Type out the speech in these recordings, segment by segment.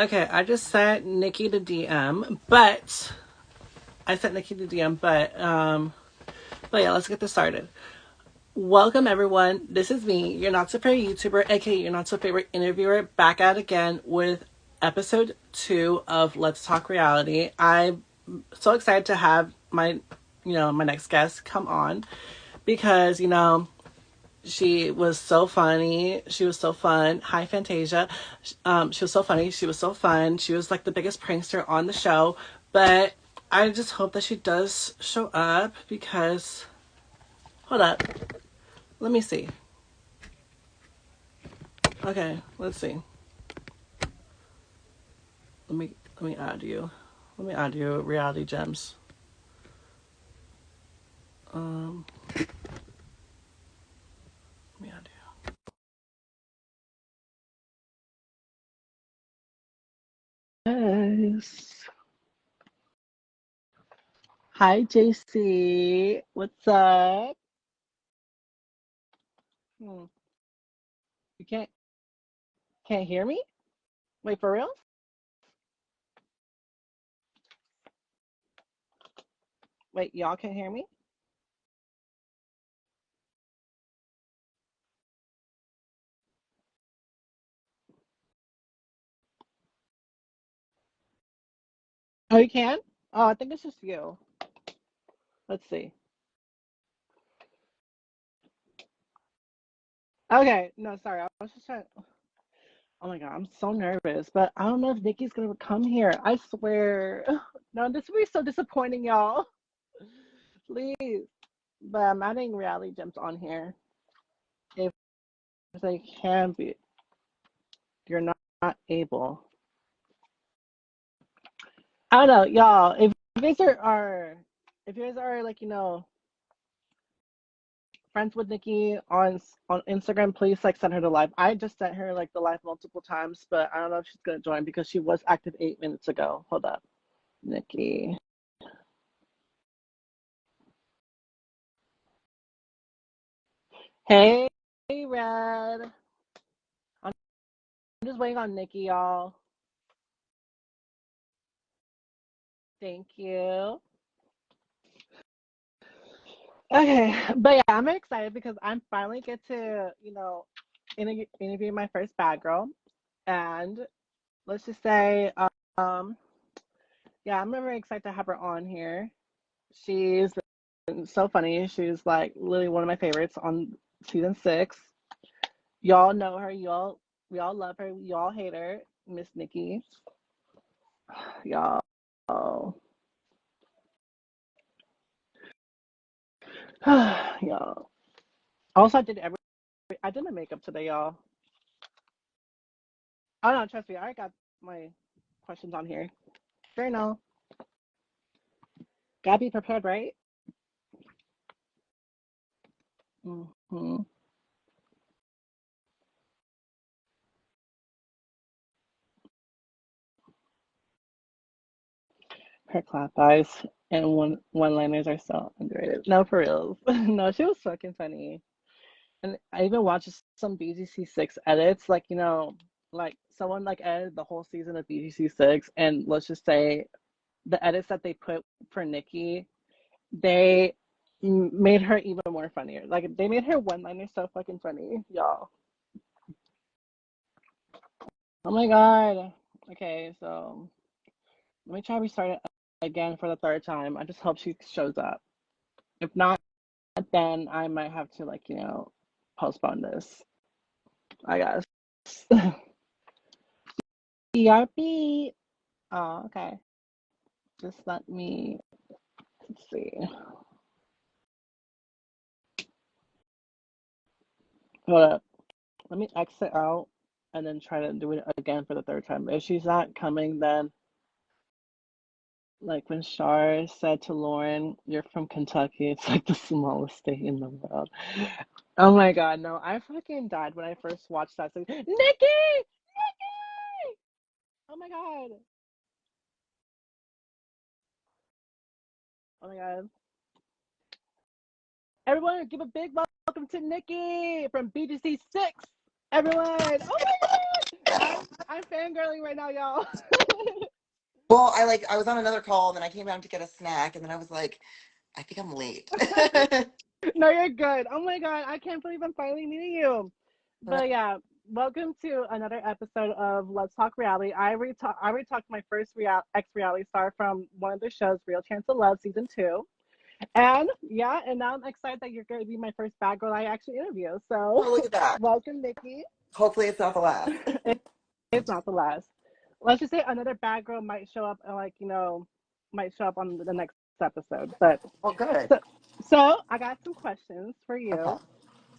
Okay, I just sent Nikki the DM, but I sent Nikki the DM, but yeah, let's get this started. Welcome everyone. This is me, your not so favorite YouTuber, aka your not so favorite interviewer, back at again with episode 2 of Let's Talk Reality. I'm so excited to have my next guest come on because she was so funny. She was so fun. Hi, Fantasia. She was so funny. She was so fun. She was like the biggest prankster on the show. But I just hope that she does show up because. Hold up. Let me see. Okay, let's see. Let me add you. Let me add you, Reality Gems. Let me add you. Yes. Hi, JC. What's up? Hmm. You can't hear me? Wait, for real? Wait, y'all can't hear me? Oh, you can? Oh, I think it's just you. Let's see. Okay, no, sorry. I was just trying. Oh my God, I'm so nervous, but I don't know if Nikki's gonna come here. I swear. No, this would be so disappointing, y'all. Please. But I'm adding reality gems on here. If they can be, you're not able. I don't know, y'all. If you guys if you guys are like friends with Nikki on Instagram, please like send her the live. I just sent her like the live multiple times, but I don't know if she's gonna join because she was active 8 minutes ago. Hold up, Nikki. Hey, Red. I'm just waiting on Nikki, y'all. Thank you. Okay, but yeah, I'm excited because I'm finally get to interview my first bad girl, and let's just say um yeah, I'm very excited to have her on here. She's so funny. She's like literally one of my favorites on season 6. Y'all know her. We all love her. We all hate her. Miss Nikki. Y'all. Y'all. Also, I did my makeup today, y'all. Oh no, trust me. I got my questions on here. Sure, no. Gotta be prepared, right? Hmm. Her clap eyes and one liners are so underrated. No, for real. No, she was fucking funny. And I even watched some BGC6 edits, like like someone like edited the whole season of BGC6, and let's just say the edits that they put for Nikki, they made her even more funnier. Like they made her one-liner so fucking funny, y'all. Oh my God. Okay, so let me try to restart it again for the third time. I just hope she shows up. If not, then I might have to postpone this, I guess. ERP. Oh, okay. Just let me see. Hold up. Let me exit out and then try to do it again for the third time. If she's not coming, then like when Char said to Lauren, "You're from Kentucky," it's like the smallest state in the world. Oh my God, no! I fucking died when I first watched that. Nikki, Nikki! Oh my God! Oh my God! Everyone, give a big welcome to Nikki from BGC6. Everyone! Oh my God! I'm fangirling right now, y'all. Well, I was on another call and then I came down to get a snack and then I was like, I think I'm late. No, you're good. Oh my god, I can't believe I'm finally meeting you. But yeah, welcome to another episode of Let's Talk Reality. I already talked to my first ex reality star from one of the shows, Real Chance of Love, season 2. And yeah, and now I'm excited that you're going to be my first bad girl I actually interview. So Oh, look at that. welcome, Nikki. Hopefully it's not the last. It's not the last. Let's just say another bad girl might show up, might show up on the next episode. But Well, good. so, so I got some questions for Okay. you.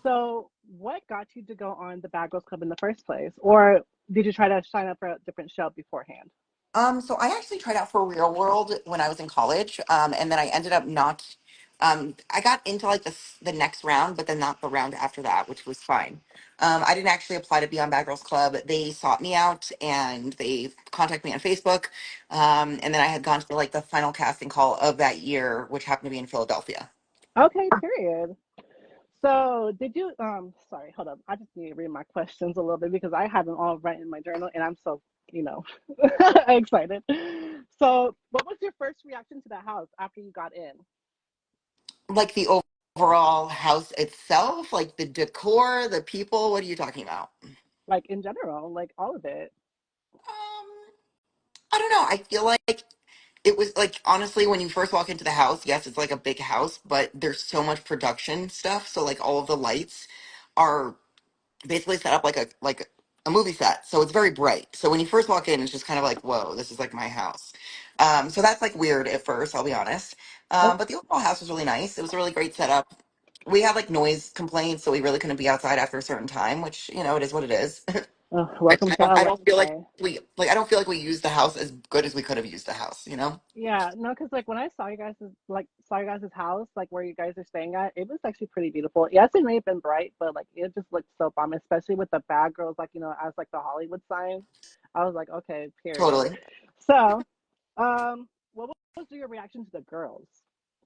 So, what got you to go on the Bad Girls Club in the first place, or did you try to sign up for a different show beforehand? So I actually tried out for Real World when I was in college, and then I ended up not. I got into like the next round, but then not the round after that, which was fine. I didn't actually apply to be on Bad Girls Club. They sought me out and they contacted me on Facebook, and then I had gone to like the final casting call of that year, which happened to be in Philadelphia. Okay, period. So, did you sorry, hold up. I just need to read my questions a little bit because I have them all right in my journal and I'm so, you know, excited. So, what was your first reaction to the house after you got in? Like the overall house itself, like the decor, the people. What are you talking about? Like in general, like all of it. I don't know. I feel like it was like honestly when you first walk into the house, yes, it's like a big house, but there's so much production stuff. So like all of the lights are basically set up like a movie set. So it's very bright. So when you first walk in, it's just kind of like, whoa, this is like my house. So that's like weird at first, I'll be honest. Oh, But the overall house was really nice. It was a really great setup. We had like noise complaints, so we really couldn't be outside after a certain time, which, you know, it is what it is. welcome to I don't feel like LA. I don't feel like we used the house as good as we could have used the house, you know? Yeah, no, because like when I saw you guys' house, like where you guys are staying at, it was actually pretty beautiful. Yes, it may have been bright, but like it just looked so bomb, especially with the bad girls, like as like the Hollywood sign. I was like, okay, period. Totally. So, what was your reaction to the girls?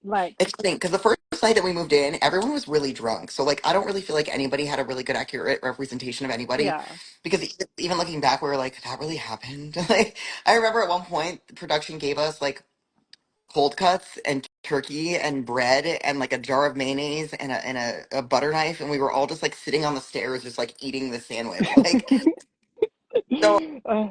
Like, It's funny because the first night that we moved in, everyone was really drunk. So like I don't really feel like anybody had a really good accurate representation of anybody. yeah, Because even looking back, we were like, that really happened. Like I remember at one point the production gave us like cold cuts and turkey and bread and like a jar of mayonnaise and a butter knife, and we were all just like sitting on the stairs just like eating the sandwich. Like so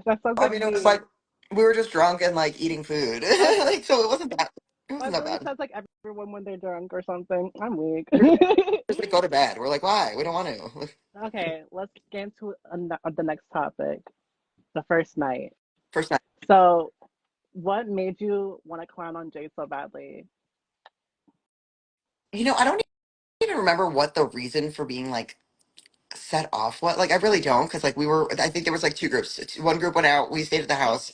that sounds I like mean it was me. like we were just drunk and like eating food. That Like so it wasn't that that really bad. sounds like everyone when they're drunk or something. I'm weak. Just like go to bed. We're like, why? We don't want to. Okay, let's get into the next topic, the first night. First night. So, what made you want to clown on Jade so badly? You know, I don't even remember what the reason for being like set off what. Like I really don't, because like we were. I think there was like two groups. One group went out. We stayed at the house,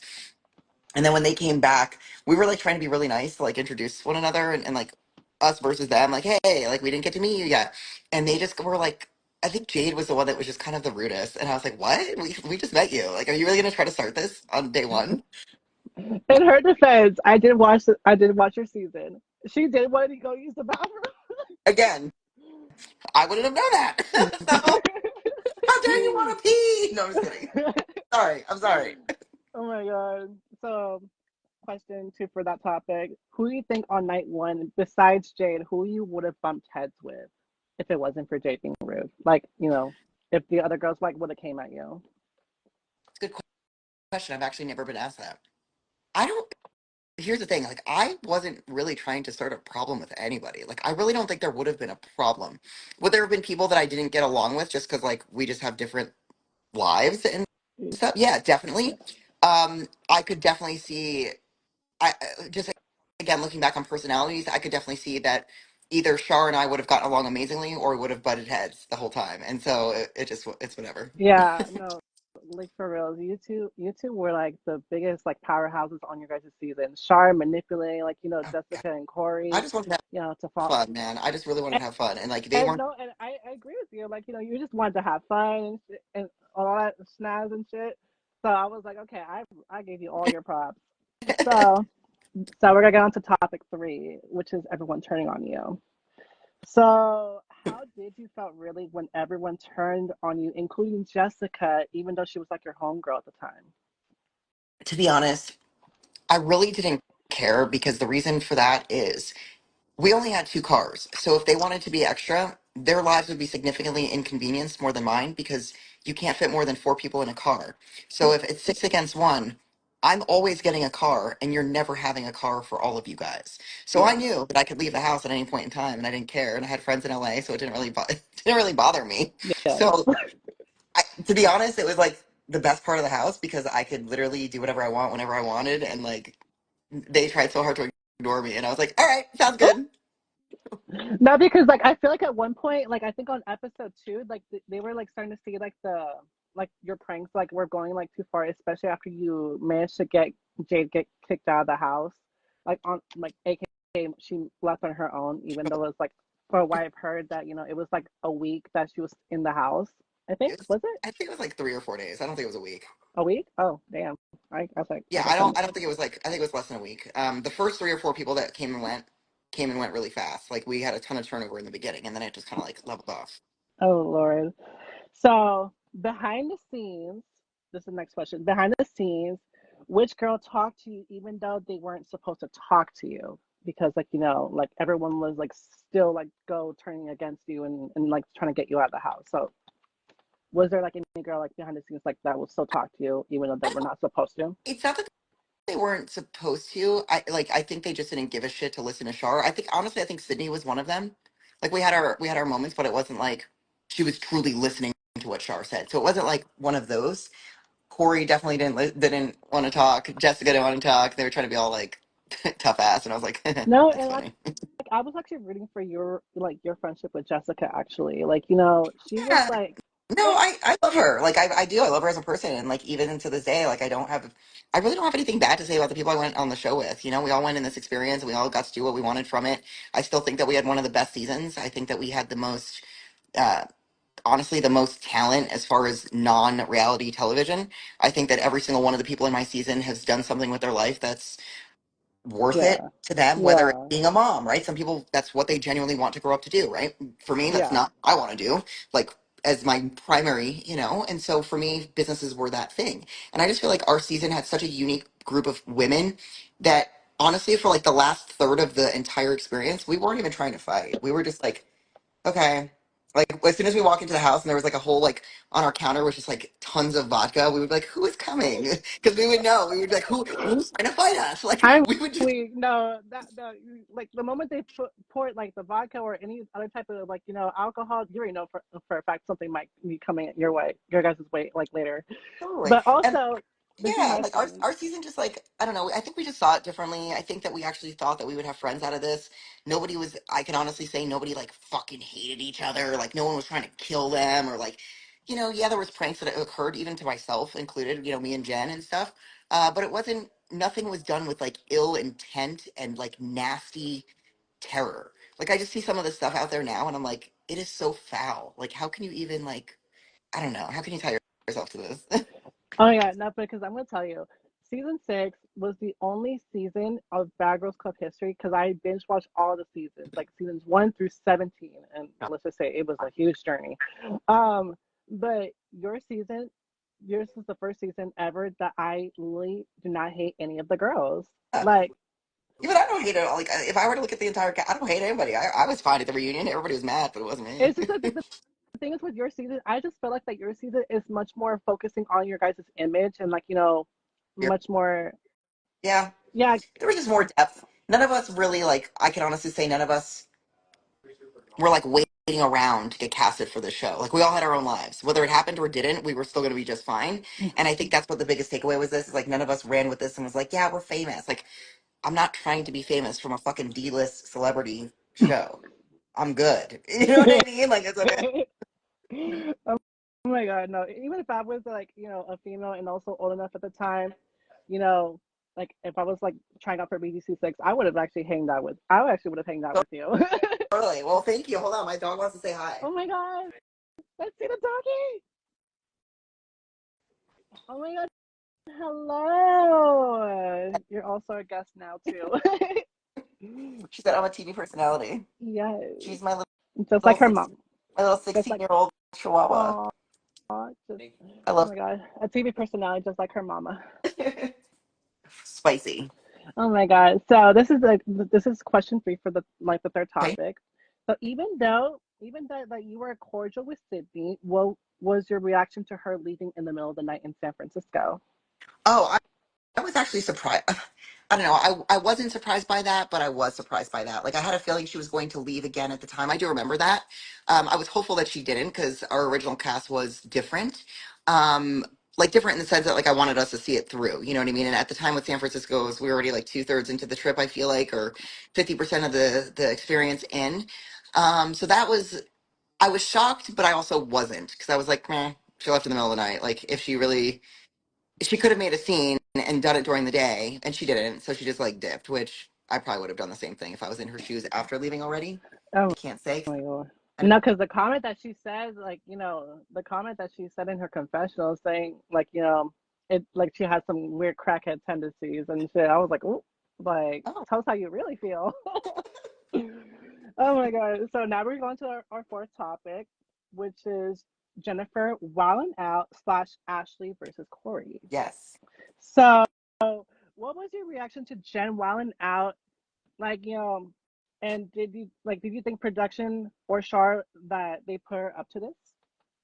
and then when they came back, we were like trying to be really nice to like introduce one another and like us versus them. Like, hey, like we didn't get to meet you yet, and they just were like. I think Jade was the one that was just kind of the rudest, and I was like, "What? We just met you. Like, are you really gonna try to start this on day one?" In her defense, I did watch her season. She did want to go use the bathroom. Again, I wouldn't have known that. So how dare you want to pee? No, I'm just kidding. Sorry, I'm sorry. Oh my god. So, question 2 for that topic. Who do you think on night 1, besides Jade, who you would have bumped heads with if it wasn't for Jade being rude? Like, if the other girls like would have came at you. Good question. I've actually never been asked that. I don't. Here's the thing. Like, I wasn't really trying to start a problem with anybody. Like, I really don't think there would have been a problem. Would there have been people that I didn't get along with just because like we just have different lives and stuff? Yeah, definitely. I could definitely see. Just again looking back on personalities, I could definitely see that either Char and I would have gotten along amazingly, or we would have butted heads the whole time. And so it just it's whatever. Yeah, no, like for real, you two were like the biggest like powerhouses on your guys' season. Char manipulating like Oh, God. Jessica and I Corey, just wanted to to have fall. fun, man. I just really wanted And, to have fun, and like they and weren't. no, and I agree with you. Like you just wanted to have fun and shit, and all that snaz and shit. So I was like, okay, I gave you all your props. So so we're gonna get on to topic 3, which is everyone turning on you. So how did you felt really when everyone turned on you, including Jessica, even though she was like your homegirl at the time? To be honest, I really didn't care because the reason for that is we only had two cars. So if they wanted to be extra, their lives would be significantly inconvenienced more than mine because you can't fit more than four people in a car. So if it's six against one, I'm always getting a car and you're never having a car for all of you guys. So I Yeah. knew that I could leave the house at any point in time and I didn't care. And I had friends in LA, so it didn't really, it didn't really bother me. Yes. So to be honest, it was like the best part of the house because I could literally do whatever I want whenever I wanted. And like they tried so hard to ignore me. And I was like, all right, sounds good. No, because like I feel like at one point, like I think on episode two, like they were like starting to see like the like your pranks like were going like too far, especially after you managed to get Jade get kicked out of the house, like on like AKA she left on her own, even though it was like for what I've heard that it was like a week that she was in the house. I think It was, was it I think it was like 3 or 4 days. I don't think it was a week. a week? Oh damn! I was like I Yeah, guess I'm I don't think it was like, I think it was less than a week. The first 3 or 4 people that came and went really fast. Like we had a ton of turnover in the beginning and then it just kind of like leveled off. oh Lord. So behind the scenes, this is the next question. Behind the scenes, which girl talked to you even though they weren't supposed to talk to you? Because like like everyone was like still like go turning against you and like trying to get you out of the house. So was there like any girl like behind the scenes like that will still talk to you even though they I were don't, not supposed to? it's not that they weren't supposed to. I think they just didn't give a shit to listen to Char. I think honestly, I think Sydney was one of them. Like we had our moments, but it wasn't like she was truly listening to what Char said. So it wasn't like one of those. Corey definitely didn't want to talk. Jessica didn't want to talk. They were trying to be all like tough ass, and I was like, No, that's and funny. like I was actually rooting for your friendship with Jessica actually. Like, she was Yeah. like No, I love her. Like I do. I love her as a person. And like even to this day, like I really don't have anything bad to say about the people I went on the show with. You know, we all went in this experience and we all got to do what we wanted from it. I still think that we had one of the best seasons. I think that we had the most uh honestly the most talent as far as non-reality television. I think that every single one of the people in my season has done something with their life that's worth it yeah. to them, whether it's Yeah. being a mom, right? Some people, that's what they genuinely want to grow up to do, right? For me, that's Yeah. not what I want to do, like as my primary, you know? And so for me, businesses were that thing. And I just feel like our season had such a unique group of women that honestly, for like the last third of the entire experience, we weren't even trying to fight. We were just like, okay. Like as soon as we walk into the house and there was like a whole like on our counter was just like tons of vodka, we would be like, who is coming? Because we would know. We would be like, who's trying to fight us? Like I'm we would just weak. No, that no, like the moment they poured like the vodka or any other type of like alcohol, you already know for a fact something might be coming your way, your guys' way, like later. totally. But And also, this is yeah, my like thing. our season just like I don't know, I think we just saw it differently. I think that we actually thought that we would have friends out of this. Nobody was I can honestly say nobody like fucking hated each other. Like no one was trying to kill them or like yeah, there was pranks that occurred even to myself included, me and Jen and stuff. But it wasn't nothing was done with like ill intent and like nasty terror. Like I just see some of the stuff out there now and I'm like, it is so foul. Like how can you even like I don't know, how can you tie yourself to this? Oh yeah, no, because I'm gonna tell you, season six was the only season of Bad Girls Club history because I binge watched all the seasons, like seasons 1 through 17, and let's just say it was a huge journey. Um, but your season, yours was the first season ever that I really do not hate any of the girls. Like Even I don't hate it. Like, if I were to look at the entire cast, I don't hate anybody. I was fine at the reunion. Everybody was mad, but it wasn't me. it's just that the thing is with your season, I just feel like that your season is much more focusing on your guys' image and like much more. Yeah, Yeah, there was just more depth. None of us really like. I can honestly say none of us were like waiting around to get casted for the show. Like we all had our own lives. Whether it happened or didn't, we were still going to be just fine. And I think that's what the biggest takeaway was. This is like none of us ran with this and was like, yeah, we're famous. Like I'm not trying to be famous from a fucking D-list celebrity show. I'm good. You know what I mean? Like it's okay. oh my god, no. Even if I was like, a female and also old enough at the time, you know, like if I was like trying out for BGC6, I would have actually hanged out with. I actually would have hanged out with you. Totally. Well, thank you. Hold on, my dog wants to say hi. oh my god, let's see the doggy. Oh my god, hello. You're also a guest now too. She said I'm a TV personality. yes. She's my little Just like Little her six, mom. my little Just like, 16-year-old Chihuahua. oh, just I oh love my god, a TV personality just like her mama. spicy. Oh my god. So this is question three for the third Okay. topic. So even though like you were cordial with Sydney, what was your reaction to her leaving in the middle of the night in San Francisco? Oh, I was actually surprised. I don't know. I wasn't surprised by that, but I was surprised by that. Like I had a feeling she was going to leave again at the time. I do remember that. I was hopeful that she didn't because our original cast was different. Like different in the sense that like I wanted us to see it through. You know what I mean? And at the time with San Francisco, we were already like 2/3 into the trip. I feel like, or 50% of the experience in. So that was I was shocked, but I also wasn't because I was like, meh, she left in the middle of the night. Like if she could have made a scene and done it during the day, and she didn't. So she just like dipped, which I probably would have done the same thing if I was in her shoes after leaving already. I Oh can't say. my god. I No, because the comment that she says, like, the comment that she said in her confessional saying, like, it like she has some weird crackhead tendencies and shit. I was like, oh, like, oh tell us how you really feel. Oh my god. So now we're going to our fourth topic, which is Jennifer Wildin' Out slash Ashley versus Corey. yes, So what was your reaction to Jen Wildin' Out? Like, and did you think production or Char that they put her up to this?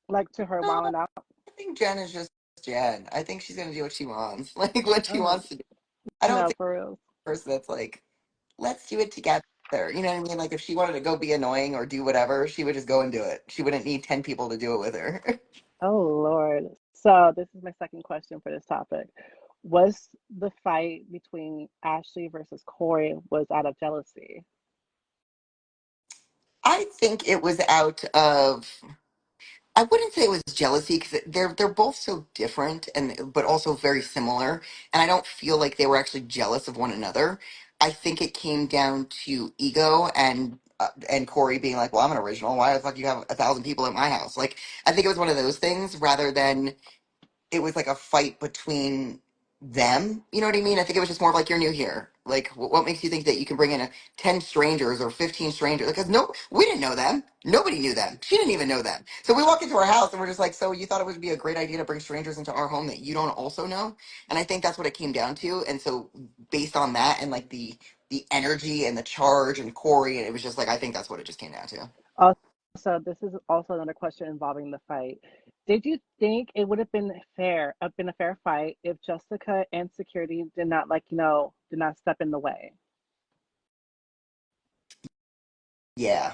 Like to her no, Wildin' Out? I think Jen is just Jen. I think she's gonna do what she wants, like what she Oh wants to do. I don't no, think for real. the person that's like, let's do it together. You know what I mean? Like if she wanted to go be annoying or do whatever, she would just go and do it. She wouldn't need 10 people to do it with her. Oh Lord. So this is my second question for this topic. Was the fight between Ashley versus Corey was out of jealousy? I think it was out of I wouldn't say it was jealousy because they're both so different and but also very similar, and I don't feel like they were actually jealous of one another. I think it came down to ego and Corey being like, "Well, I'm an original. Why the fuck you have 1,000 people at my house?" Like, I think it was one of those things rather than it was like a fight between them. You know what I mean? I think it was just more of like you're new here. Like, what makes you think that you can bring in 10 strangers or 15 strangers? Because no, we didn't know them. Nobody knew them. She didn't even know them. So we walk into our house and we're just like, so you thought it would be a great idea to bring strangers into our home that you don't also know? And I think that's what it came down to. And so based on that and like the energy and the charge and Corey, and it was just like I think that's what it just came down to. Also, this is also another question involving the fight. Did you think it would have been a fair fight if Jessica and security did not did not step in the way? Yeah,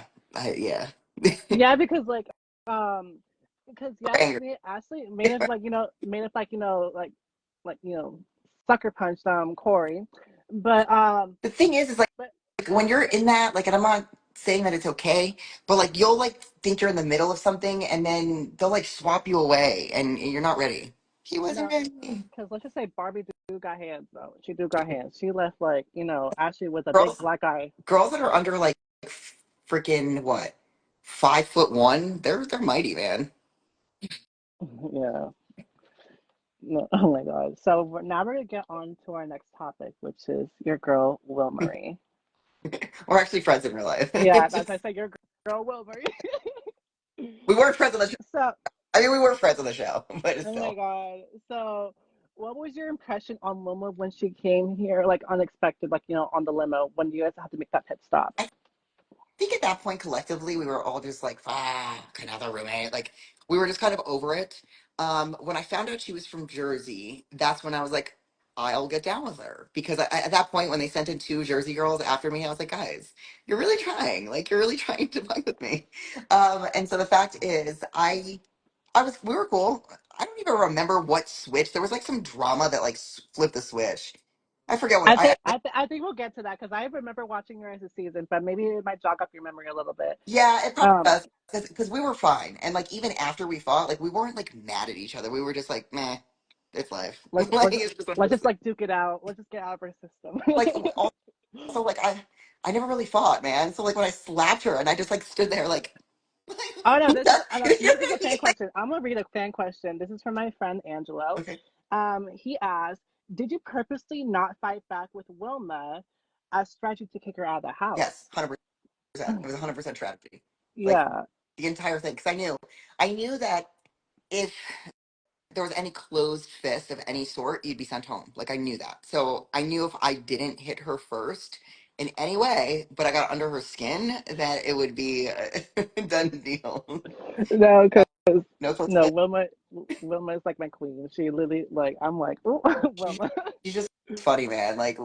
yeah. Yeah, because um We're angry. Ashley made it made it sucker punched Corey. But The thing is but like when you're in that, like, and I'm not saying that it's okay, but like you'll like think you're in the middle of something and then they'll like swap you away and you're not ready. He wasn't no, ready. because let's just say Barbie do got hands though. She do got hands. She left Ashley with a big Girls, black eye. girls that are under like freaking what, 5'1", they're mighty, man. Yeah. No, oh my God. So now we're gonna get on to our next topic, which is your girl Wilmarie. We're actually friends in real life. Yeah, It's that's I just said your girl Wilmarie. we weren't friends on the show. So, I mean, we were friends on the show, but it's oh my still. God. So, what was your impression on Wilma when she came here, like unexpected, on the limo when you guys had to make that pit stop? Think at that point collectively we were all just like fuck another roommate, like we were just kind of over it. When I found out she was from Jersey, that's when I was like, I'll get down with her because at that point when they sent in two Jersey girls after me, I was like, guys, you're really trying, like you're really trying to fuck with me. And so the fact is we were cool. I don't even remember what switch. There was like some drama that like flipped the switch. I forget what I think we'll get to that because I remember watching her as a season, but maybe it might jog up your memory a little bit. Yeah, it probably Um, does because we were fine, and like even after we fought, like we weren't like mad at each other. We were just like, meh, it's life. let's Like let's it's just what it let's is. just like duke it out. Let's just get out of her system. Like also like I never really fought, man. So like when I slapped her and I just like stood there like, Oh no, you know what this is a I fan mean? question. I'm gonna read a fan question. This is from my friend Angelo. Okay. He asked, "Did you purposely not fight back with Wilma as strategy to kick her out of the house?" Yes, 100%. It was 100% strategy. like Yeah. the entire thing. Because I knew that if there was any closed fist of any sort, you'd be sent home. Like I knew that. So I knew if I didn't hit her first in any way, but I got under her skin, that it would be a done deal. No, because No close no, fist. Wilma is like my queen. She literally like I'm like, oh, She's, Wilma. she's just funny, man. Like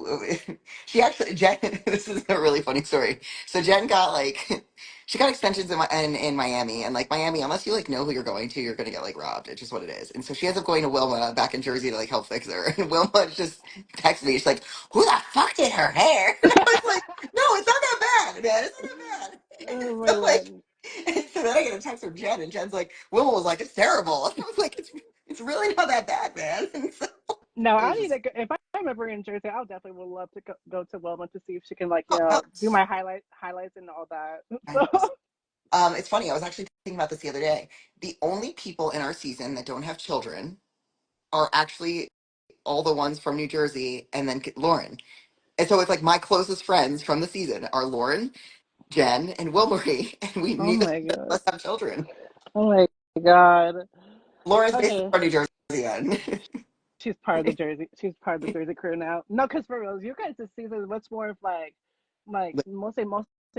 she actually Jen. This is a really funny story. So Jen got like she got extensions in Miami, and like Miami, unless you like know who you're going to, you're gonna get like robbed. It's just what it is. And so she ends up going to Wilma back in Jersey to like help fix her. And Wilma just texts me. She's like, "Who the fuck did her hair?" And I was like, "No, it's not that bad, man. It's not that bad." And Oh my so like, god. and so then I get a text from Jen, and Jen's like, "Wilma was like, it's terrible." And I was like, "It's really not that bad, man." And so No, it I was need just. to go, if I'm ever in Jersey, I'll definitely would love to go to Wilma to see if she can like, Oh, do my highlights and all that. So, no. It's funny. I was actually thinking about this the other day. The only people in our season that don't have children are actually all the ones from New Jersey and then Lauren. And so it's like my closest friends from the season are Lauren, Jen, and Wilmarie, and we oh neither my of god. us have children. Oh my god. Lauren's basically Okay. from New Jersey then. She's part of the Jersey. She's part of the Jersey crew now. No, because for real, you guys this season is much more of like mostly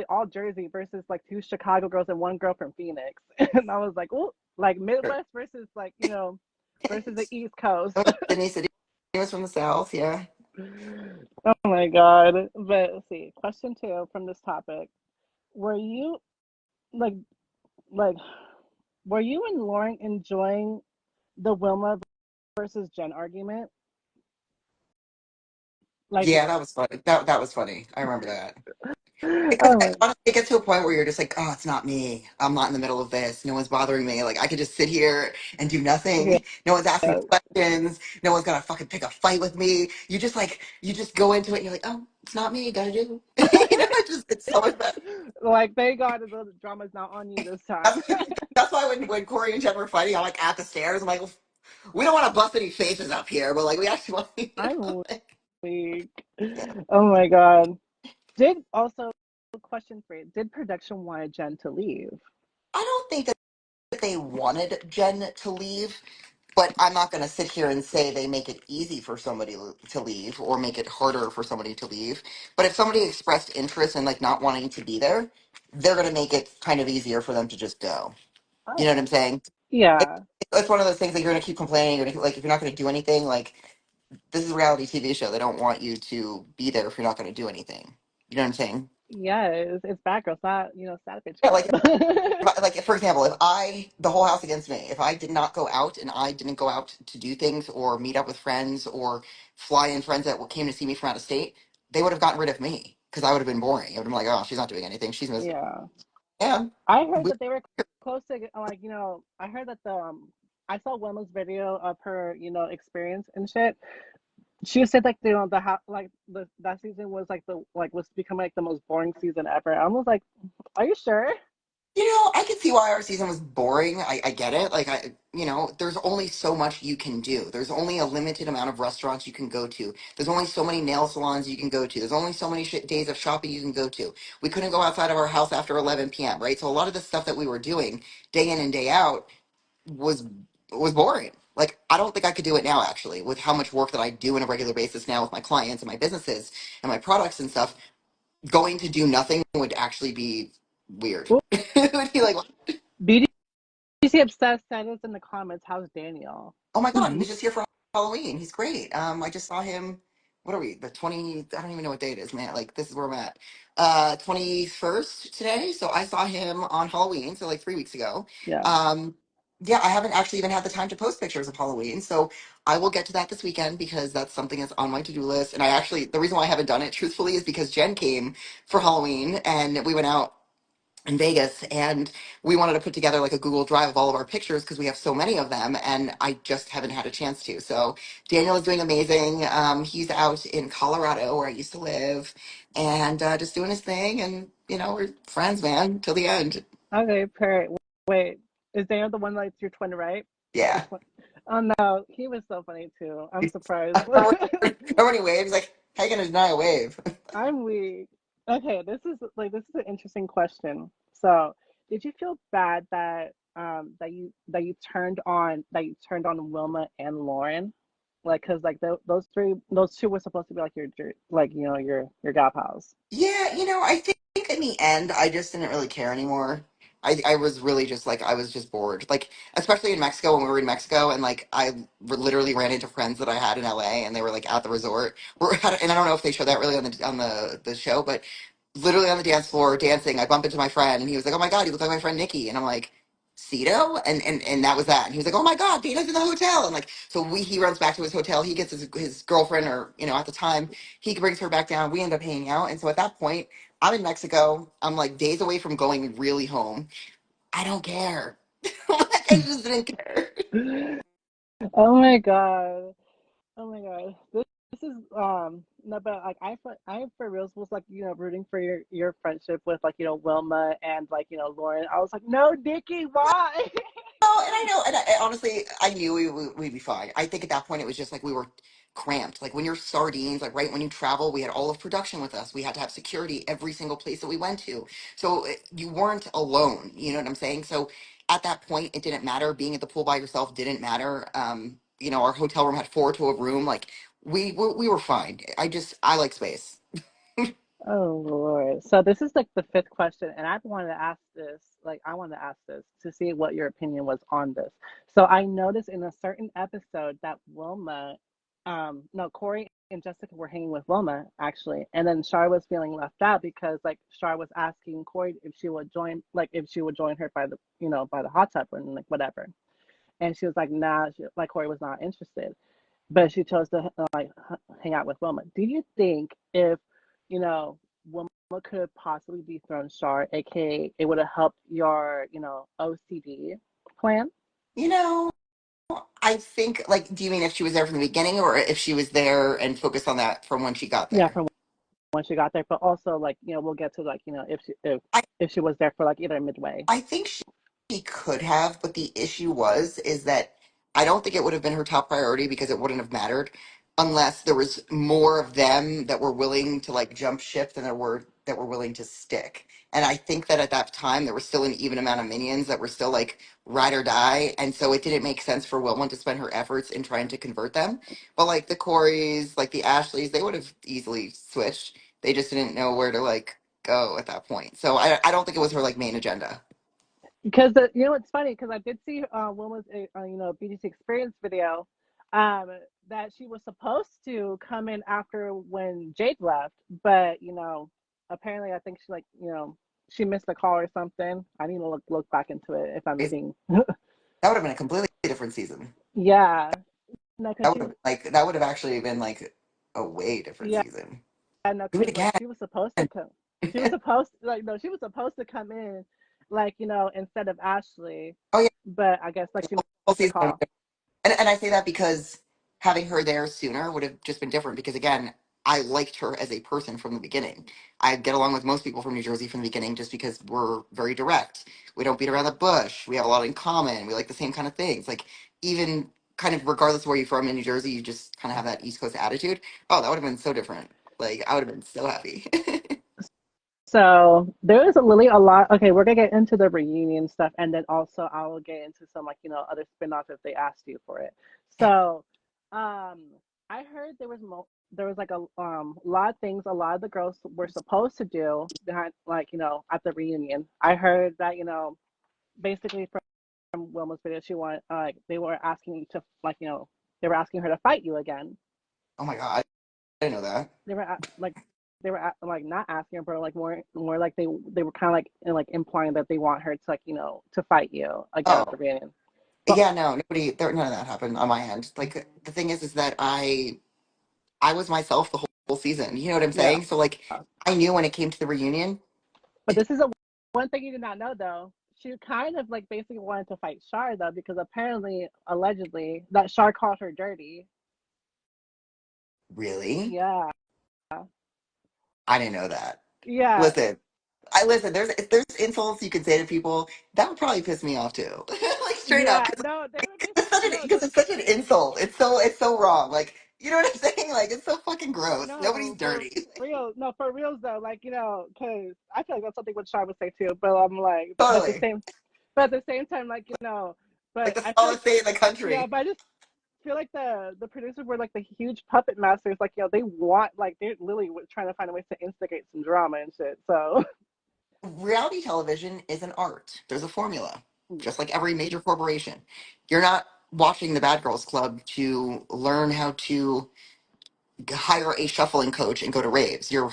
all Jersey versus like two Chicago girls and one girl from Phoenix. And I was like, oh, like Midwest versus like versus the East Coast. Denise was from the South, yeah. Oh my god. But let's see. Question two from this topic. Were you like like were you and Lauren enjoying the Wilma versus Jen argument? Like, Yeah, that was funny. That was funny. I remember that. Because oh my, honestly, it gets to a point where you're just like, oh, it's not me. I'm not in the middle of this. No one's bothering me. Like I could just sit here and do yeah, nothing. No one's asking me questions. No one's gonna fucking pick a fight with me. You just go into it and you're like, oh, it's not me. Gotta do. It's so much better. like thank God the drama's not on you this time. That's, that's why when Corey and Jen were fighting, I'm like at the stairs. I'm like, we don't want to bust any faces up here, but like we actually want to, I'm like, weak. yeah. Oh my God. Did also question three? Did production want Jen to leave? I don't think that they wanted Jen to leave. But I'm not going to sit here and say they make it easy for somebody to leave or make it harder for somebody to leave. But if somebody expressed interest in like not wanting to be there, they're going to make it kind of easier for them to just go. You know what Oh, I'm saying? It, yeah, it's one of those things that you're going to keep complaining. Like if you're not going to do anything, like this is a reality TV show. They don't want you to be there if you're not going to do anything. You know what I'm saying? yeah. It's bad girl, sad sad bitch Yeah, like club. like for example, if I the whole house against me, if I did not go out and I didn't go out to do things or meet up with friends or fly in friends that came to see me from out of state, they would have gotten rid of me because I would have been boring. I would have been like, oh, she's not doing anything. She's miserable. Yeah, Yeah, I heard we, that they were close to like I heard that the I saw Wilma's video of her experience and shit. She said like the how like the that season was like the like was becoming like the most boring season ever. I was like, are you sure? I can see why our season was boring. I get it. Like there's only so much you can do. There's only a limited amount of restaurants you can go to. There's only so many nail salons you can go to. There's only so many days of shopping you can go to. We couldn't go outside of our house after 11 p.m. Right? So a lot of the stuff that we were doing day in and day out was was boring. Like I don't think I could do it now actually with how much work that I do on a regular basis now with my clients and my businesses and my products and stuff. Going to do nothing would actually be weird. Well, It would be like, BGC obsessed said us in the comments. How's Daniel? oh my god, he was just here for Halloween. He's great. I just saw him. What are we? The 20. I don't even know what day it is, man. Like this is where I'm at. 21st today. So I saw him on Halloween. So like 3 weeks ago. Yeah. Um, yeah, I haven't actually even had the time to post pictures of Halloween. So I will get to that this weekend because that's something that's on my to-do list. And the reason why I haven't done it truthfully is because Jen came for Halloween and we went out in Vegas and we wanted to put together like a Google Drive of all of our pictures because we have so many of them and I just haven't had a chance to. So Daniel is doing amazing. He's out in Colorado where I used to live and just doing his thing and we're friends, man, till the end. Okay, perfect. Wait, is Daniel the one that's your twin, right? Your Yeah. twin. Oh no, he was so funny too. I'm surprised. Remember when he waved? He's like, how you gonna deny a wave? I'm weak. Okay, this is an interesting question. So, did you feel bad that you turned on Wilma and Lauren? Like, cause like those two were supposed to be like like your gal pals. Yeah, I think in the end, I just didn't really care anymore. I was really just like, I was just bored. Like, especially in Mexico when we were in Mexico, and like, literally ran into friends that I had in LA, and they were like at the resort. And I don't know if they show that really on the show, but literally on the dance floor dancing, I bump into my friend, and he was like, "Oh my god, you look like my friend Nikki," and I'm like, "Cito," and that was that. And he was like, "Oh my god, Dana's in the hotel," and like, so he runs back to his hotel. He gets his girlfriend, or at the time, he brings her back down. We end up hanging out, and so at that point, I'm in Mexico. I'm like days away from going really home. I don't care. Like, I just didn't care. Oh my god. Oh my god. This is no, but like I for reals was like rooting for your friendship with like Wilma and like Lauren. I was like, no, Nikki, why? Oh, and I know, and honestly, I knew we'd be fine. I think at that point it was just like we were cramped. Like when you're sardines, like right when you travel, we had all of production with us. We had to have security every single place that we went to. So you weren't alone. You know what I'm saying? So at that point, it didn't matter. Being at the pool by yourself didn't matter. Our hotel room had four to a room. Like we were fine. I like space. Oh Lord. So this is like the fifth question, and I wanted to ask this, like I wanted to ask this to see what your opinion was on this. So I noticed in a certain episode that Wilma, no, Corey and Jessica were hanging with Wilma actually, and then Char was feeling left out because like Char was asking Corey if she would join, like if she would join her by the, by the hot tub and like whatever, and she was like, nah, like Corey was not interested, but she chose to like hang out with Wilma. Do you think if Wilma could have possibly dethroned Char, aka it would have helped your OCD plan? You know, I think like, do you mean if she was there from the beginning, or if she was there and focused on that from when she got Yeah, there? from when she got there, but also like we'll get to like if she was there for like either midway. I think she could have, but the issue is that I don't think it would have been her top priority because it wouldn't have mattered unless there was more of them that were willing to like jump ship than there were that were willing to stick. And I think that at that time there was still an even amount of minions that were still like ride or die, and so it didn't make sense for Wilma to spend her efforts in trying to convert them. But like the Coreys, like the Ashleys, they would have easily switched. They just didn't know where to like go at that point. So I don't think it was her like main agenda. Because it's funny because I did see Wilma's BGC experience video, um, that she was supposed to come in after when Jade left, but apparently I think she like she missed a call or something. I need to look back into it if I'm being That would have been a completely different season. yeah, no, because That would she have like that would have actually been like a way different yeah, season. no, Do it because like again. she was supposed to come, she was supposed like no, she was supposed to come in like instead of Ashley, Oh yeah, but I guess like she whole missed a season. call. And I say that because having her there sooner would have just been different. Because again, I liked her as a person from the beginning. I get along with most people from New Jersey from the beginning just because we're very direct. We don't beat around the bush. We have a lot in common. We like the same kind of things. Like even kind of regardless of where you're from in New Jersey, you just kind of have that East Coast attitude. Oh, that would have been so different. Like I would have been so happy. So there is really a lot. Okay, we're gonna get into the reunion stuff, and then also I will get into some like other spin-offs if they asked you for it. So, I heard there was like a lot of things a lot of the girls were supposed to do behind like at the reunion. I heard that basically from Wilma's video she wanted like they were asking you to like they were asking her to fight you again. Oh my god, I didn't know that. They were like like not asking her, but like more like they were kind of like implying that they want her to like to fight you again at Oh the reunion. But yeah, no, none of that happened on my end. Like the thing is that I was myself the whole season. You know what I'm yeah, saying? So like I knew when it came to the reunion. but this is a one thing you did not know though. She kind of like basically wanted to fight Char though because apparently allegedly that Char called her dirty. Really? Yeah, I didn't know that. yeah, Listen, I listen. There's if there's insults you can say to people that would probably piss me off too. Like straight up, yeah. because No, they were it's such basically no. it's such an insult. It's so wrong. Like You know what I'm saying? Like, it's so fucking gross. Nobody's No, for dirty. real. No, for reals though. Like, because I feel like that's something what Char would say too. But I'm like, Totally. but at the same time, like, Like but the I feel like, smallest state in the yeah, country. but I just feel like the producers were like the huge puppet masters. Like, they want, like, they're literally trying to find a way to instigate some drama and shit. So, Reality television is an art. There's a formula, yeah. just like every major corporation. You're not watching the Bad Girls Club to learn how to hire a shuffling coach and go to raves. You're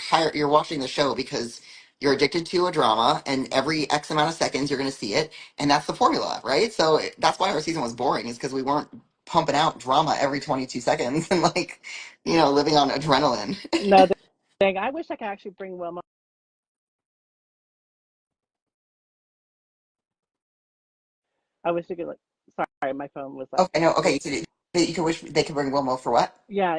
watching the show because you're addicted to a drama, and every X amount of seconds you're going to see it, and that's the formula, right? So that's why our season was boring, is because we weren't pumping out drama every 22 seconds and like, living on adrenaline. No, dang, I wish I could actually bring Wilma. I wish I could, like, sorry, my phone was like, Okay, no, okay. You could wish they could bring Wilma for what? yeah,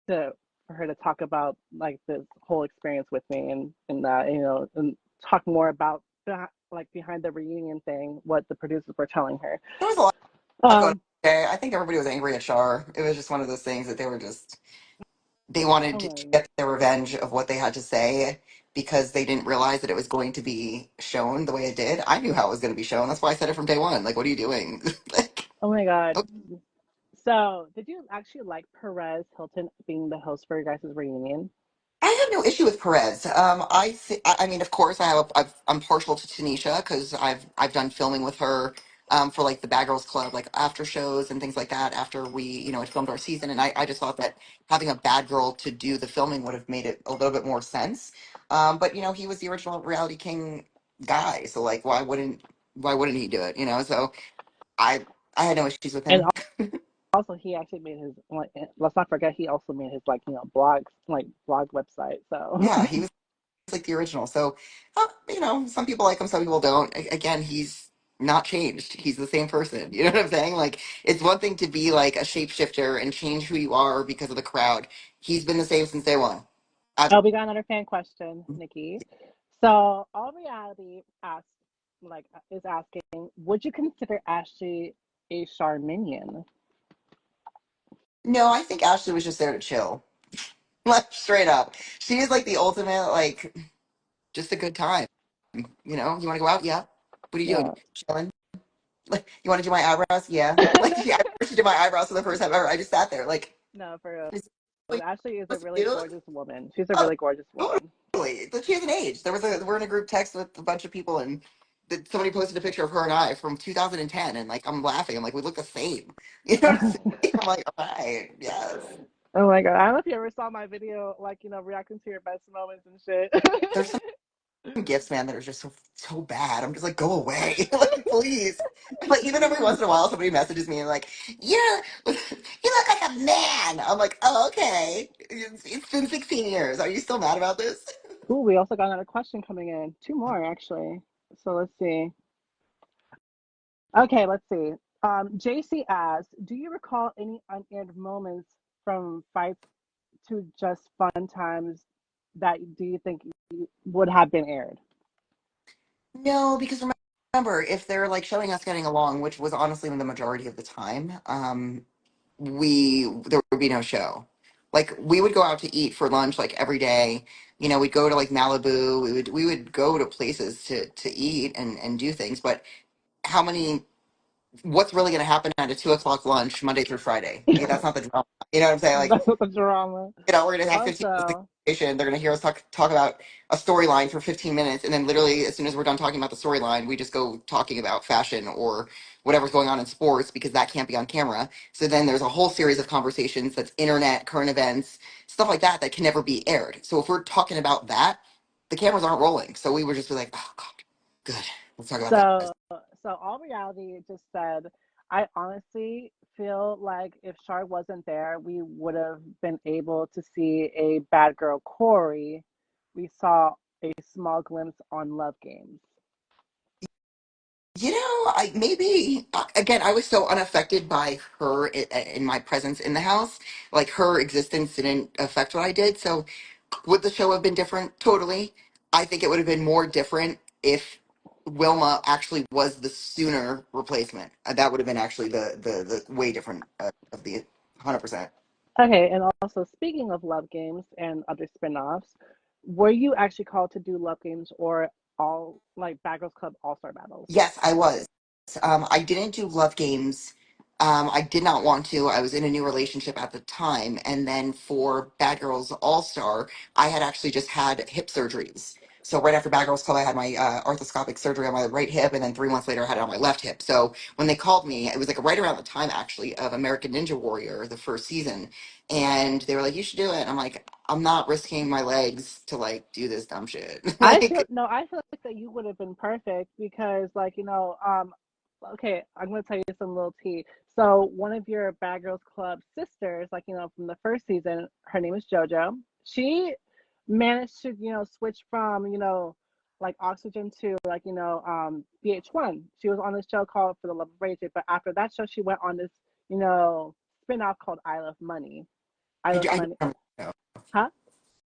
to for her to talk about like this whole experience with me and that and talk more about that, like behind the reunion thing, what the producers were telling her. There was a lot going on Um, there. I think everybody was angry at Char. It was just one of those things that they wanted oh to my, get their revenge of what they had to say because they didn't realize that it was going to be shown the way it did. I knew how it was going to be shown. That's why I said it from day one. Like, what are you doing? Like, oh my God. okay. So, did you actually like Perez Hilton being the host for your guys' reunion? I have no issue with Perez. I mean, of course, I'm partial to Tanisha because I've done filming with her for like the Bad Girls Club, like after shows and things like that. After we, had filmed our season, and I just thought that having a bad girl to do the filming would have made it a little bit more sense. But he was the original Reality King guy, so like, why wouldn't he do it? So I I had no issues with And him. also, he actually made his. Like, let's not forget, he also made his like blog website. So, Yeah, he was like the original. So, some people like him, some people don't. Again, he's not changed. He's the same person. You know what I'm saying? Like, it's one thing to be like a shapeshifter and change who you are because of the crowd. He's been the same since day one. I, oh, we got another fan question, Nikki. So, all reality asks, like, is asking, would you consider Ashley a Char minion? no, I think Ashley was just there to chill. Like, straight up. She is like the ultimate, like, just a good time. You want to go out? Yeah. What are you doing? Yeah, Chilling. Like, you want to do my eyebrows? Yeah. Like, I remember she did my eyebrows for the first time ever. I just sat there, like, no, for real. is what But Ashley is you're a supposed to really do? gorgeous woman. She's a Oh, really gorgeous woman. totally. But she has an age. We're in a group text with a bunch of people, and somebody posted a picture of her and I from 2010, and like I'm laughing. I'm like, we look the same. You know what I'm saying? I'm like, all right, yes. Oh my God. I don't know if you ever saw my video, like, reacting to your best moments and shit. There's some gifts, man, that are just so bad. I'm just like, go away, like please. Like even every once in a while, somebody messages me and like, yeah, you look like a man. I'm like, oh, okay. It's been 16 years. Are you still mad about this? Ooh, we also got another question coming in. Two more, actually. So let's see. Okay, let's see. JC asks, do you recall any unaired moments from fights to just fun times that do you think would have been aired? No, because remember, if they're like showing us getting along, which was honestly the majority of the time, there would be no show. Like we would go out to eat for lunch like every day. We'd go to like Malibu. We would go to places to eat and do things. But how many? What's really going to happen at a 2 o'clock lunch Monday through Friday? Yeah, that's not the drama. You know what I'm saying? Like That's what the drama. we're gonna have 15 minutes of Also, conversation. They're gonna hear us talk about a storyline for 15 minutes, and then literally as soon as we're done talking about the storyline, we just go talking about fashion or whatever's going on in sports because that can't be on camera. So then there's a whole series of conversations that's internet, current events, stuff like that can never be aired. So if we're talking about that, the cameras aren't rolling. So we would just be like, oh God, good. Let's talk about that. so all reality just said, I honestly feel like if Char wasn't there, we would have been able to see a bad girl Corey. We saw a small glimpse on Love Games. I maybe again, I was so unaffected by her in my presence in the house. Like her existence didn't affect what I did. So would the show have been different? Totally. I think it would have been more different if Wilma actually was the sooner replacement. That would have been actually the way different of the 100%. Okay, and also speaking of love games and other spin-offs, were you actually called to do love games or all like Bad Girls Club All-Star battles? Yes, I was. I didn't do love games. I did not want to. I was in a new relationship at the time. And then for Bad Girls All Star, I had actually just had hip surgeries. So right after Bad Girls Club, I had my arthroscopic surgery on my right hip, and then 3 months later, I had it on my left hip. So when they called me, it was like right around the time actually of American Ninja Warrior, the first season, and they were like, "You should do it." And I'm like, "I'm not risking my legs to like do this dumb shit." I feel Like, no, I feel like that you would have been perfect because okay, I'm gonna tell you some little tea. So one of your Bad Girls Club sisters, from the first season, her name is JoJo. She managed to, switch from, like oxygen to VH1. She was on this show called For the Love of Rachel, but after that show she went on this, spin-off called I Love Money. I Love I do Money. remember. Huh?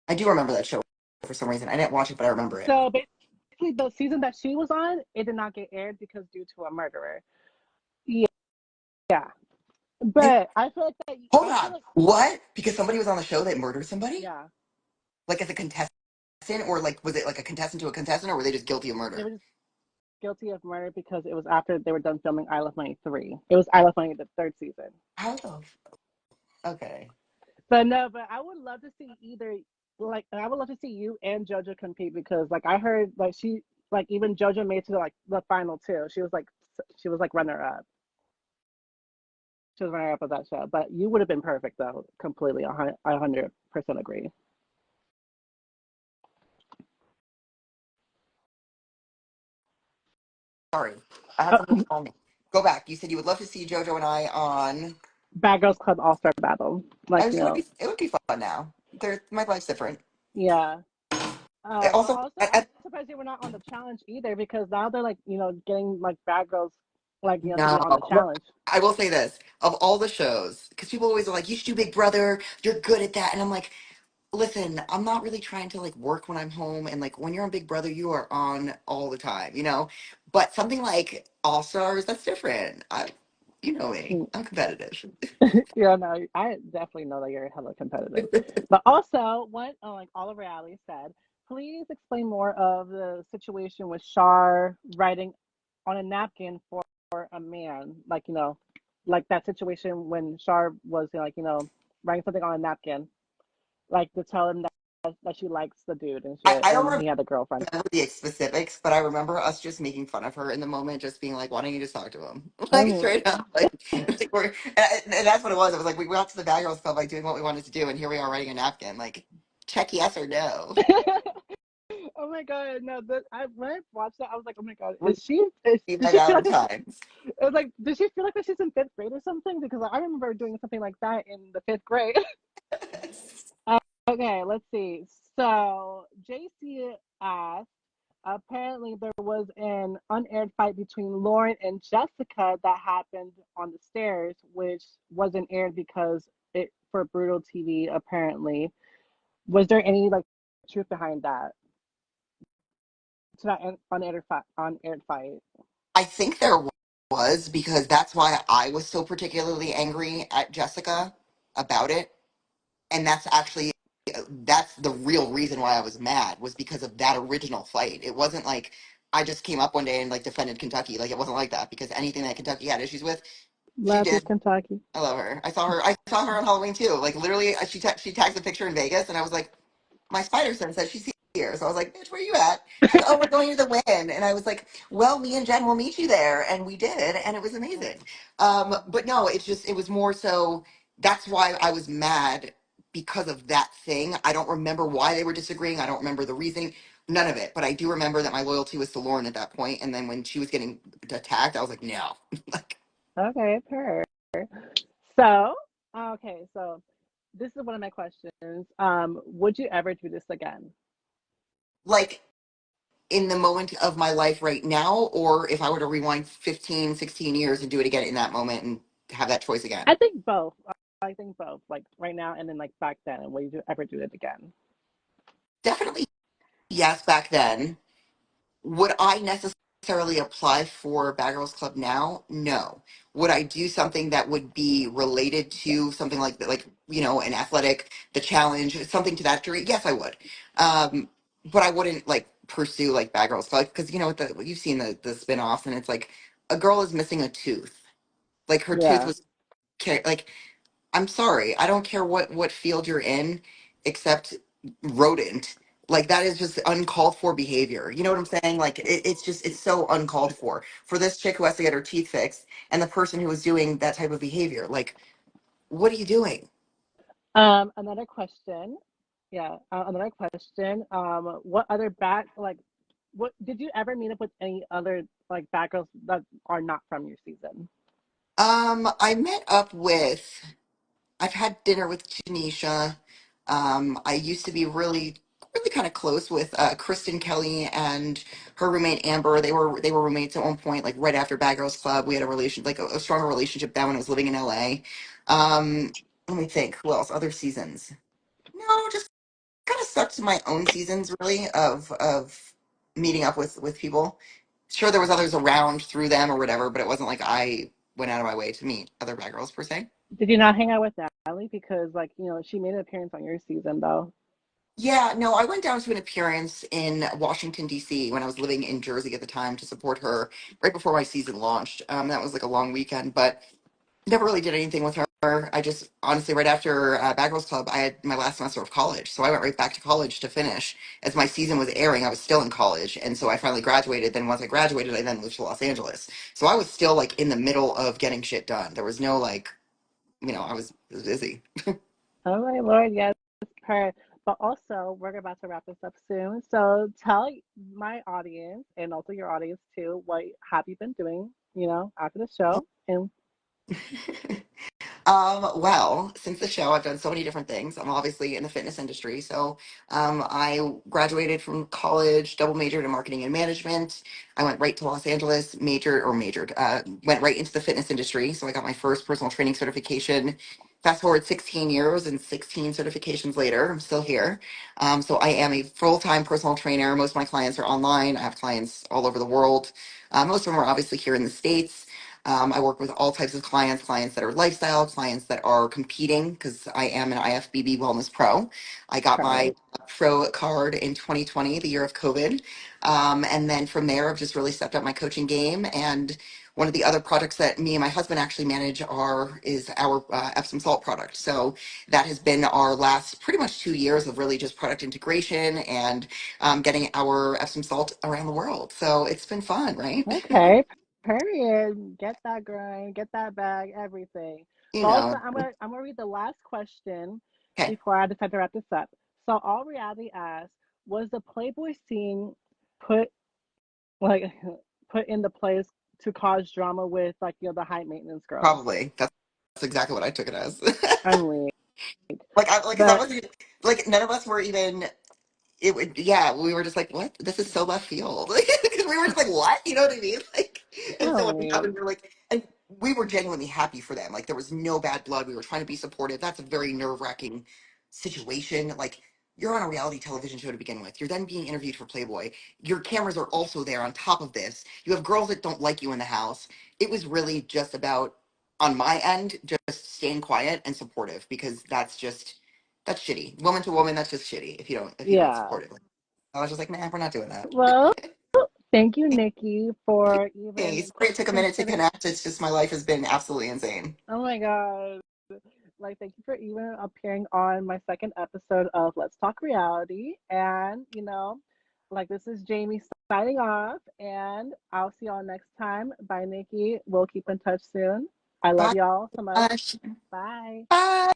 I do remember that show for some reason. I didn't watch it, but I remember it. So basically, the season that she was on, it did not get aired because due to a murderer. Yeah, yeah. You But hold I feel on. like What? Because somebody was on the show that murdered somebody? yeah, Like as a contestant, or like was it like a contestant to a contestant, or were they just guilty of they murder? were just guilty of murder because it was after they were done filming I Love Money 3. It was I Love Money the third season. How the? Okay. But no, but I would love to see I would love to see you and JoJo compete because like I heard like even JoJo made it to like the final two. She was like runner up. She was runner up of that show. But you would have been perfect though. Completely, 100% agree. Sorry, I had something call me. Go back. You said you would love to see JoJo and I on. Bad Girls Club All Star Battle. I was, it would be fun now. My life's different. Yeah. But Also, also, I'm surprised they were not on the challenge either because now they're like, getting like Bad Girls, like, to be no. on the Well, challenge. I will say this: of all the shows, because people always are like, "You should do Big Brother. You're good at that," and I'm like, listen, I'm not really trying to like work when I'm home, and like when you're on Big Brother, you are on all the time, you know. But something like All Stars, that's different. You know me, Mm. I'm competitive. Yeah, no, I definitely know that you're hella competitive. But also, what like all of reality said, please explain more of the situation with Char writing on a napkin for a man, like that situation when Char was writing something on a napkin, like to tell him that she likes the dude and shit, I and don't he had a girlfriend. remember the specifics, but I remember us just making fun of her in the moment, just being like, "Why don't you just talk to him?" I Like mean, straight up, like and that's what it was. It was like we got to the Bad Girls Club like doing what we wanted to do, and here we are writing a napkin, like check yes or no. oh my god, no! When I watched that, I was like, oh my god, We see did that she feel out like of times. it was like, did she feel like that she's in fifth grade or something? Because I remember doing something like that in the fifth grade. Okay, let's see. So JC asked, apparently there was an unaired fight between Lauren and Jessica that happened on the stairs, which wasn't aired because it for brutal TV apparently. Was there any like truth behind that? To that unaired fight. I think there was, because that's why I was so particularly angry at Jessica about it. And that's the real reason why I was mad, was because of that original fight. It wasn't like I just came up one day and like defended Kentucky. Like it wasn't like that, because anything that Kentucky had issues with, she Love you, did. Kentucky. I love her. I saw her on Halloween too. Like literally, she tags a picture in Vegas, and I was like, my spider sense says she's here. So I was like, bitch, where you at? She's like, oh, we're going to the Win. And I was like, well, me and Jen will meet you there. And we did. And it was amazing. But no, it was more so, that's why I was mad, because of that thing. I don't remember why they were disagreeing. I don't remember the reasoning, none of it. But I do remember that my loyalty was to Lauren at that point. And then when she was getting attacked, I was like, no. like, Okay, per. So, so this is one of my questions. Would you ever do this again? like in the moment of my life right now, or if I were to rewind 15, 16 years and do it again in that moment and have that choice again. I think both. I think both. Like right now and then like back then. And would you ever do it again? Definitely yes, back then. Would I necessarily necessarily apply for Bad Girls Club now? No. Would I do something that would be related to something like that, like, you know, an athletic, the challenge, something to that degree? Yes, I would. But I wouldn't like pursue like Bad Girls Club because you know you've seen the spin-offs and it's like a girl is missing a tooth. Like her tooth Yeah. was like I'm sorry. I don't care what field you're in, except rodent. Like that is just uncalled for behavior. You know what I'm saying? Like it's just it's so uncalled for this chick who has to get her teeth fixed, and the person who was doing that type of behavior. Like, what are you doing? Another question. Yeah, another question. What other what did you ever meet up with any other like bad girls that are not from your season? I met up with. I've had dinner with Janisha. I used to be really kind of close with Kristen Kelly and her roommate Amber. They were roommates at one point, like right after Bad Girls Club. We had a relation, like a stronger relationship then when I was living in LA. Let me think. Who else? Other seasons? No, just kind of stuck to my own seasons, really, of meeting up with people. Sure, there was others around through them or whatever, but it wasn't like I went out of my way to meet other bad girls per se. Did you not hang out with Natalie because like she made an appearance on your season though? Yeah, no, I went down to an appearance in Washington, D.C. when I was living in Jersey at the time to support her right before my season launched. That was like a long weekend, but never really did anything with her. I just honestly, right after Bad Girls Club, I had my last semester of college. So I went right back to college to finish. As my season was airing, I was still in college. And so I finally graduated. Then once I graduated, I then moved to Los Angeles. So I was still like in the middle of getting shit done. There was no like, I was busy. Oh my Lord, yes, per. But also, we're about to wrap this up soon. So tell my audience and also your audience too, what have you been doing, after the show? And Well, since the show, I've done so many different things. I'm obviously in the fitness industry. So I graduated from college, double majored in marketing and management. I went right to Los Angeles, went right into the fitness industry. So I got my first personal training certification. Fast forward 16 years and 16 certifications later, I'm still here. So I am a full-time personal trainer. Most of my clients are online. I have clients all over the world. Most of them are obviously here in the States. I work with all types of clients that are lifestyle, clients that are competing, because I am an IFBB Wellness Pro. I got my right. pro card in 2020, the year of COVID. And then from there, I've just really stepped up my coaching game. And one of the other projects that me and my husband actually manage is our Epsom salt product. So that has been our last pretty much 2 years of really just product integration and getting our Epsom salt around the world. So it's been fun, right? Okay. Period. Get that grind, get that bag, everything. You But also, know. I'm gonna read the last question Okay. before I decide to wrap this up. So, all reality asks, was the Playboy scene put like put into place to cause drama with like the high maintenance girls? Probably. That's exactly what I took it as. I'm weak, Because I but wasn't like none of us were even. It would, yeah. We were just like, what? This is so left field. Because we were just like, what? You know what I mean? Like, and so I'm when it weak. happened, we were like, and we were genuinely happy for them. Like, there was no bad blood. We were trying to be supportive. That's a very nerve wracking situation. Like, you're on a reality television show to begin with. You're then being interviewed for Playboy. Your cameras are also there on top of this. You have girls that don't like you in the house. It was really just about, on my end, just staying quiet and supportive because that's shitty. Woman to woman, that's just shitty if you don't Yeah. support it. I was just like, nah, we're not doing that. Well, thank you, Nikki, for Hey, even sorry it took a minute to considering. connect. It's just my life has been absolutely insane. Oh my God. Like, thank you for even appearing on my second episode of Let's Talk Reality. And, like, this is Jamie signing off, and I'll see y'all next time. Bye, Nikki. We'll keep in touch soon. I love Bye. y'all so much. Gosh. Bye. Bye.